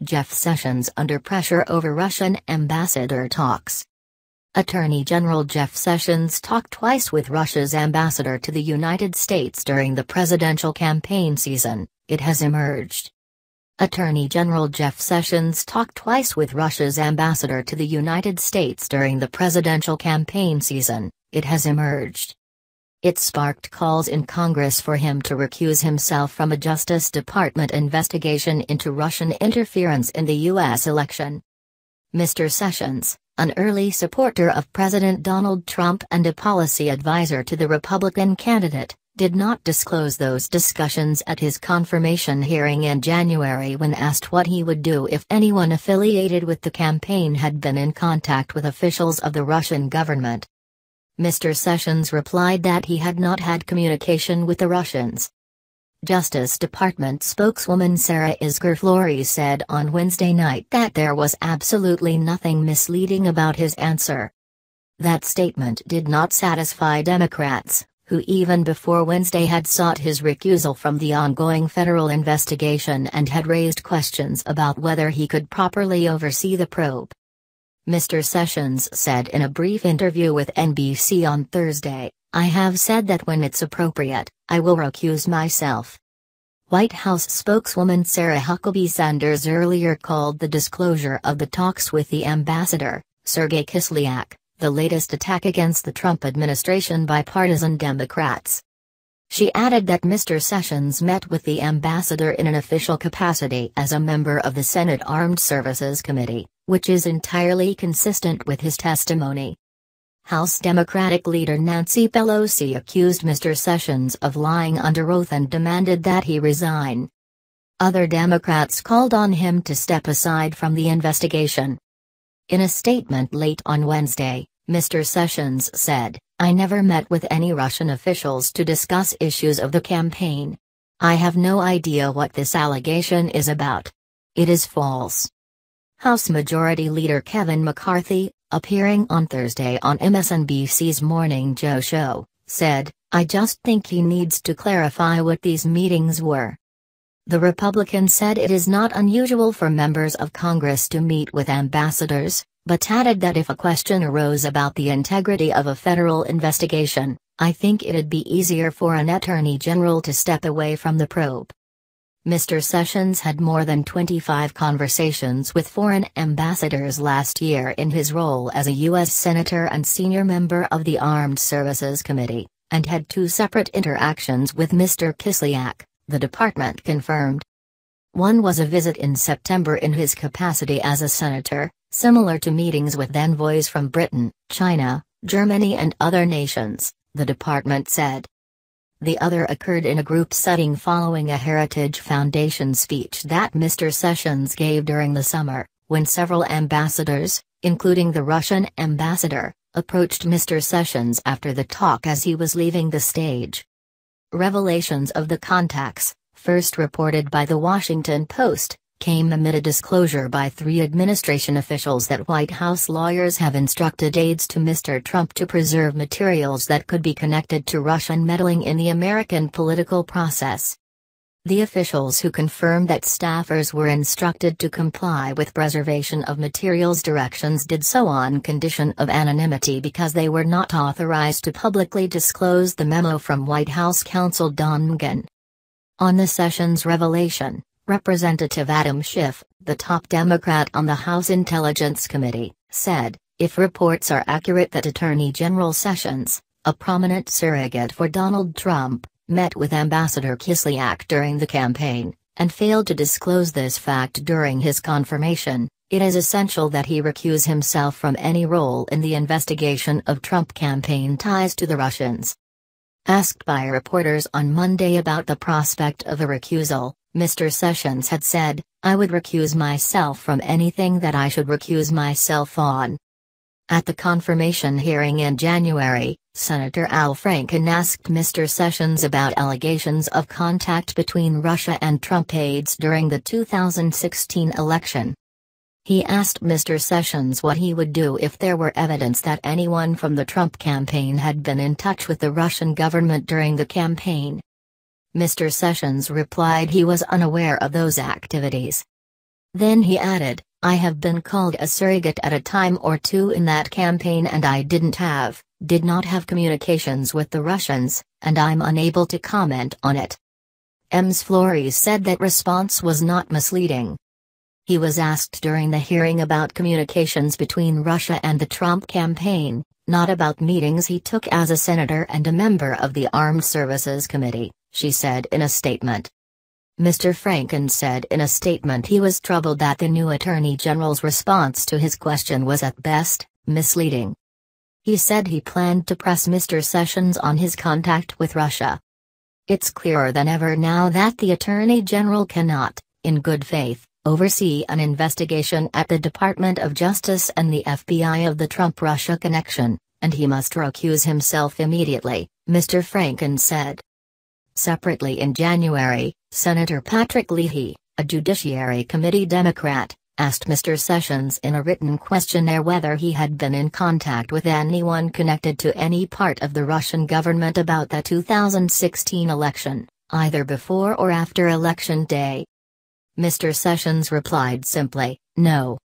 Jeff Sessions under pressure over Russian ambassador talks. Attorney General Jeff Sessions talked twice with Russia's ambassador to the United States during the presidential campaign season, it has emerged. Attorney General Jeff Sessions talked twice with Russia's ambassador to the United States during the presidential campaign season, it has emerged. It sparked calls in Congress for him to recuse himself from a Justice Department investigation into Russian interference in the U.S. election. Mr. Sessions, an early supporter of President Donald Trump and a policy advisor to the Republican candidate, did not disclose those discussions at his confirmation hearing in January when asked what he would do if anyone affiliated with the campaign had been in contact with officials of the Russian government. Mr. Sessions replied that he had not had communication with the Russians. Justice Department spokeswoman Sarah Isgur-Flores said on Wednesday night that there was absolutely nothing misleading about his answer. That statement did not satisfy Democrats, who even before Wednesday had sought his recusal from the ongoing federal investigation and had raised questions about whether he could properly oversee the probe. Mr. Sessions said in a brief interview with NBC on Thursday, "I have said that when it's appropriate, I will recuse myself." White House spokeswoman Sarah Huckabee Sanders earlier called the disclosure of the talks with the ambassador, Sergei Kislyak, the latest attack against the Trump administration by partisan Democrats. She added that Mr. Sessions met with the ambassador in an official capacity as a member of the Senate Armed Services Committee, which is entirely consistent with his testimony. House Democratic leader Nancy Pelosi accused Mr. Sessions of lying under oath and demanded that he resign. Other Democrats called on him to step aside from the investigation. In a statement late on Wednesday, Mr. Sessions said, "I never met with any Russian officials to discuss issues of the campaign. I have no idea what this allegation is about. It is false." House Majority Leader Kevin McCarthy, appearing on Thursday on MSNBC's Morning Joe show, said, "I just think he needs to clarify what these meetings were." The Republican said it is not unusual for members of Congress to meet with ambassadors, but added that if a question arose about the integrity of a federal investigation, "I think it'd be easier for an attorney general to step away from the probe." Mr. Sessions had more than 25 conversations with foreign ambassadors last year in his role as a U.S. Senator and senior member of the Armed Services Committee, and had 2 separate interactions with Mr. Kislyak, the department confirmed. One was a visit in September in his capacity as a senator, similar to meetings with envoys from Britain, China, Germany and other nations, the department said. The other occurred in a group setting following a Heritage Foundation speech that Mr. Sessions gave during the summer, when several ambassadors, including the Russian ambassador, approached Mr. Sessions after the talk as he was leaving the stage. Revelations of the contacts, first reported by The Washington Post, came amid a disclosure by 3 administration officials that White House lawyers have instructed aides to Mr. Trump to preserve materials that could be connected to Russian meddling in the American political process. The officials who confirmed that staffers were instructed to comply with preservation of materials directions did so on condition of anonymity because they were not authorized to publicly disclose the memo from White House counsel Don McGahn. On the Sessions revelation, Representative Adam Schiff, the top Democrat on the House Intelligence Committee, said, "If reports are accurate that Attorney General Sessions, a prominent surrogate for Donald Trump, met with Ambassador Kislyak during the campaign, and failed to disclose this fact during his confirmation, it is essential that he recuse himself from any role in the investigation of Trump campaign ties to the Russians." Asked by reporters on Monday about the prospect of a recusal, Mr. Sessions had said, "I would recuse myself from anything that I should recuse myself on." At the confirmation hearing in January, Senator Al Franken asked Mr. Sessions about allegations of contact between Russia and Trump aides during the 2016 election. He asked Mr. Sessions what he would do if there were evidence that anyone from the Trump campaign had been in touch with the Russian government during the campaign. Mr. Sessions replied he was unaware of those activities. Then he added, "I have been called a surrogate at a time or two in that campaign and I did not have communications with the Russians, and I'm unable to comment on it." Ms. Flores said that response was not misleading. He was asked during the hearing about communications between Russia and the Trump campaign, not about meetings he took as a senator and a member of the Armed Services Committee, she said in a statement. Mr. Franken said in a statement he was troubled that the new Attorney General's response to his question was at best misleading. He said he planned to press Mr. Sessions on his contact with Russia. "It's clearer than ever now that the Attorney General cannot, in good faith, oversee an investigation at the Department of Justice and the FBI of the Trump-Russia connection, and he must recuse himself immediately," Mr. Franken said. Separately in January, Senator Patrick Leahy, a Judiciary Committee Democrat, asked Mr. Sessions in a written questionnaire whether he had been in contact with anyone connected to any part of the Russian government about the 2016 election, either before or after Election Day. Mr. Sessions replied simply, "No."